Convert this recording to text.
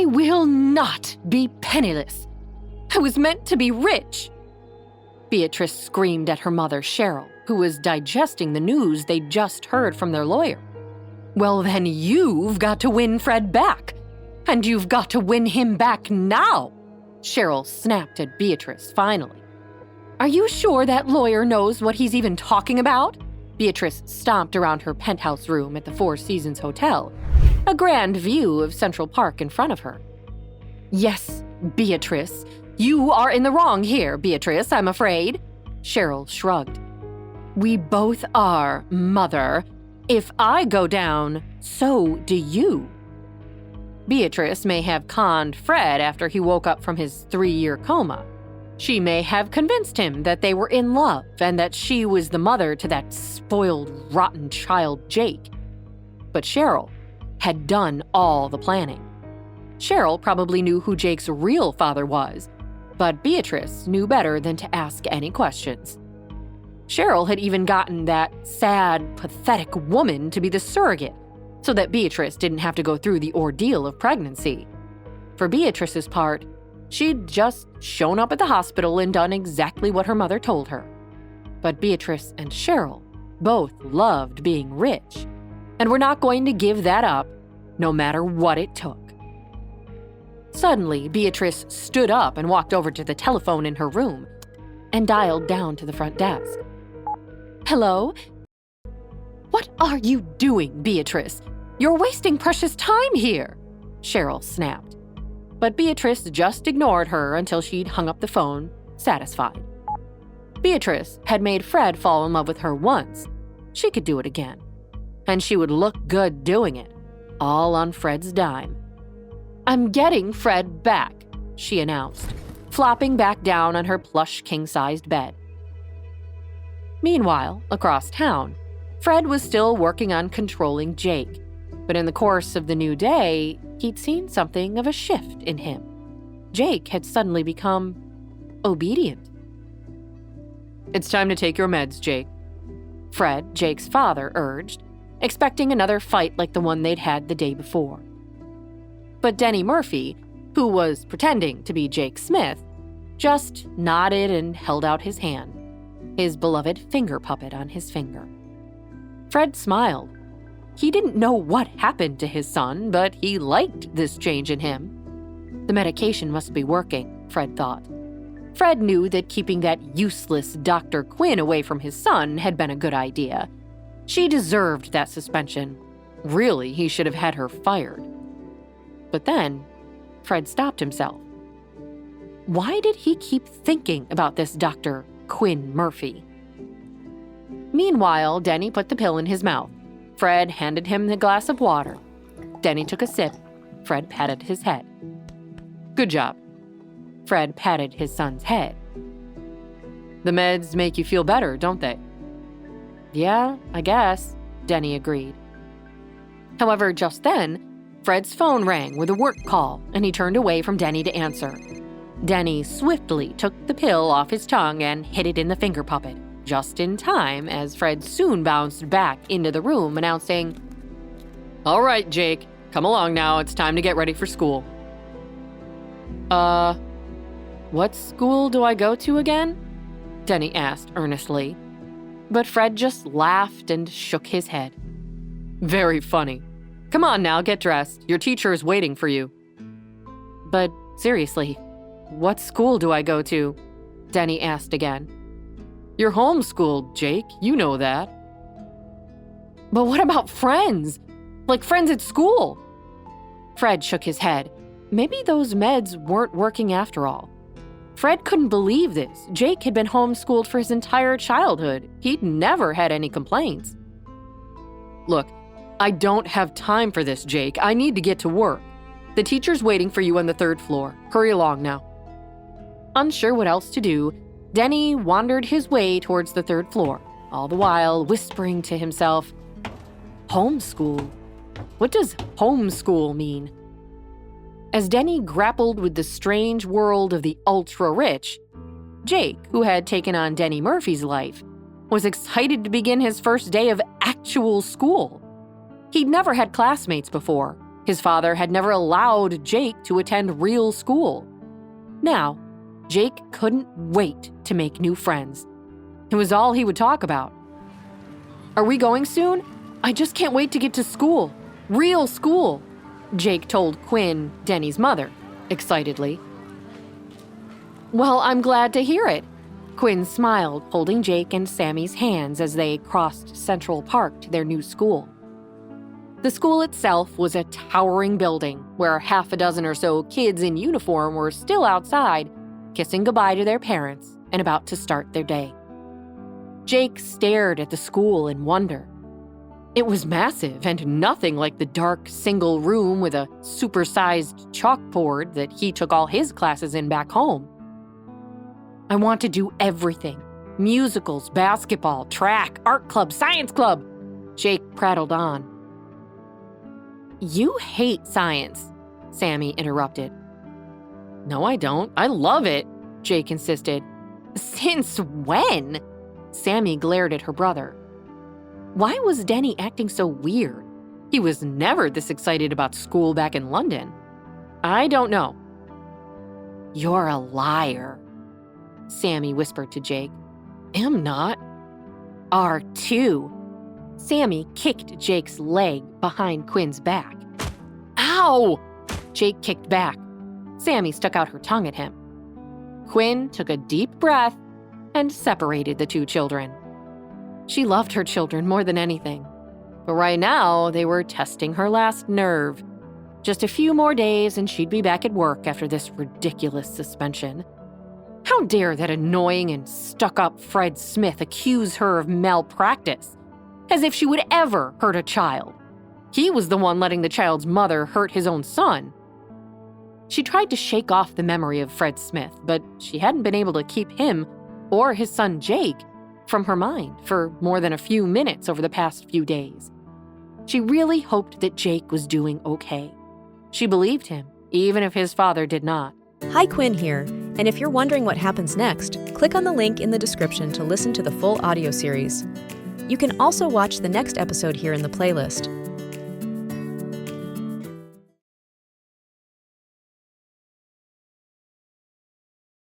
I will not be penniless. I was meant to be rich. Beatrice screamed at her mother, Cheryl, who was digesting the news they'd just heard from their lawyer. Well, then you've got to win Fred back. And you've got to win him back now, Cheryl snapped at Beatrice finally. Are you sure that lawyer knows what he's even talking about? Beatrice stomped around her penthouse room at the Four Seasons Hotel, a grand view of Central Park in front of her. Yes, Beatrice. You are in the wrong here, Beatrice, I'm afraid. Cheryl shrugged. We both are, Mother. If I go down, so do you. Beatrice may have conned Fred after he woke up from his 3-year coma. She may have convinced him that they were in love and that she was the mother to that spoiled, rotten child, Jake. But Cheryl had done all the planning. Cheryl probably knew who Jake's real father was, but Beatrice knew better than to ask any questions. Cheryl had even gotten that sad, pathetic woman to be the surrogate, so that Beatrice didn't have to go through the ordeal of pregnancy. For Beatrice's part, she'd just shown up at the hospital and done exactly what her mother told her. But Beatrice and Cheryl both loved being rich, and were not going to give that up, no matter what it took. Suddenly, Beatrice stood up and walked over to the telephone in her room and dialed down to the front desk. Hello? What are you doing, Beatrice? You're wasting precious time here, Cheryl snapped. But Beatrice just ignored her until she'd hung up the phone, satisfied. Beatrice had made Fred fall in love with her once. She could do it again. And she would look good doing it, all on Fred's dime. I'm getting Fred back, she announced, flopping back down on her plush king-sized bed. Meanwhile, across town, Fred was still working on controlling Jake, but in the course of the new day, he'd seen something of a shift in him. Jake had suddenly become obedient. It's time to take your meds, Jake, Fred, Jake's father, urged, expecting another fight like the one they'd had the day before. But Denny Murphy, who was pretending to be Jake Smith, just nodded and held out his hand, his beloved finger puppet on his finger. Fred smiled. He didn't know what happened to his son, but he liked this change in him. The medication must be working, Fred thought. Fred knew that keeping that useless Dr. Quinn away from his son had been a good idea. She deserved that suspension. Really, he should have had her fired. But then, Fred stopped himself. Why did he keep thinking about this Dr. Quinn Murphy? Meanwhile, Denny put the pill in his mouth. Fred handed him the glass of water. Denny took a sip. Fred patted his head. Good job. Fred patted his son's head. The meds make you feel better, don't they? Yeah, I guess, Denny agreed. However, just then, Fred's phone rang with a work call, and he turned away from Denny to answer. Denny swiftly took the pill off his tongue and hid it in the finger puppet, just in time as Fred soon bounced back into the room, announcing, All right, Jake, come along now, it's time to get ready for school. What school do I go to again? Denny asked earnestly. But Fred just laughed and shook his head. Very funny. Come on now, get dressed. Your teacher is waiting for you. But seriously, what school do I go to? Denny asked again. You're homeschooled, Jake. You know that. But what about friends? Like friends at school? Fred shook his head. Maybe those meds weren't working after all. Fred couldn't believe this. Jake had been homeschooled for his entire childhood. He'd never had any complaints. Look, I don't have time for this, Jake. I need to get to work. The teacher's waiting for you on the 3rd floor. Hurry along now. Unsure what else to do, Denny wandered his way towards the 3rd floor, all the while whispering to himself, Homeschool? What does homeschool mean? As Denny grappled with the strange world of the ultra-rich, Jake, who had taken on Denny Murphy's life, was excited to begin his first day of actual school. He'd never had classmates before, His father had never allowed Jake to attend real school. Now, Jake couldn't wait to make new friends. It was all he would talk about. "Are we going soon? I just can't wait to get to school. Real school," Jake told Quinn, Denny's mother, excitedly. "Well, I'm glad to hear it." Quinn smiled, holding Jake and Sammy's hands as they crossed Central Park to their new school. The school itself was a towering building where half a dozen or so kids in uniform were still outside, kissing goodbye to their parents and about to start their day. Jake stared at the school in wonder. It was massive and nothing like the dark single room with a supersized chalkboard that he took all his classes in back home. "I want to do everything. Musicals, basketball, track, art club, science club," Jake prattled on. "You hate science," Sammy interrupted. "No, I don't. I love it," Jake insisted. "Since when?" Sammy glared at her brother. Why was Denny acting so weird? He was never this excited about school back in London. "I don't know." "You're a liar," Sammy whispered to Jake. "Am not." "Are too." Sammy kicked Jake's leg behind Quinn's back. "Ow!" Jake kicked back. Sammy stuck out her tongue at him. Quinn took a deep breath and separated the two children. She loved her children more than anything. But right now, they were testing her last nerve. Just a few more days and she'd be back at work after this ridiculous suspension. How dare that annoying and stuck-up Fred Smith accuse her of malpractice? As if she would ever hurt a child. He was the one letting the child's mother hurt his own son. She tried to shake off the memory of Fred Smith, but she hadn't been able to keep him or his son Jake from her mind for more than a few minutes over the past few days. She really hoped that Jake was doing okay. She believed him, even if his father did not. Hi, Quinn here, and if you're wondering what happens next, click on the link in the description to listen to the full audio series. You can also watch the next episode here in the playlist.